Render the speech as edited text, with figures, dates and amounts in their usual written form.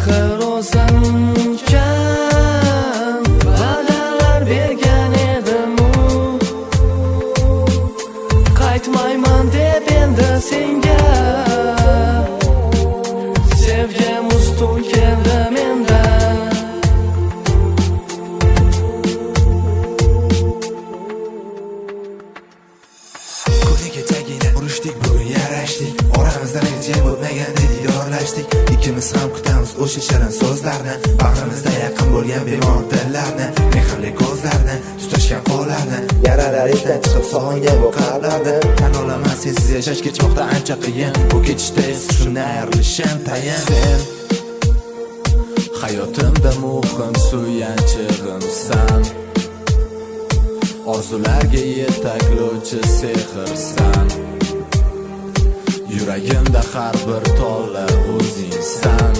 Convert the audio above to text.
axir o'zimkan va'dalar bergan edim-u, qaytmayman deb endi senga sevgim ustun keldi menda. Kechagina urishdik, bugun yarashdik. Oramizda hech bo'lmaganda diyorlashdik. Ikkimiz ham kutamiz o'sha shirin so'zlarni, bag'rimizda yaqin bo'lgan bemor dillarni, mehrli ko'zlarni, tutashgan qo'llarni, yaralar esdan chiqib sog'ingan bu qalblarni. Tan olaman sensiz yashash kechmoqda ancha qiyin. Bu ketishda esa shunday ayrilishim tayin. Sen hayotimda muhim suyanchig'imsan, orzularga yetaklovchi sehrsan. Yuragimda har bir tola o'zingsan.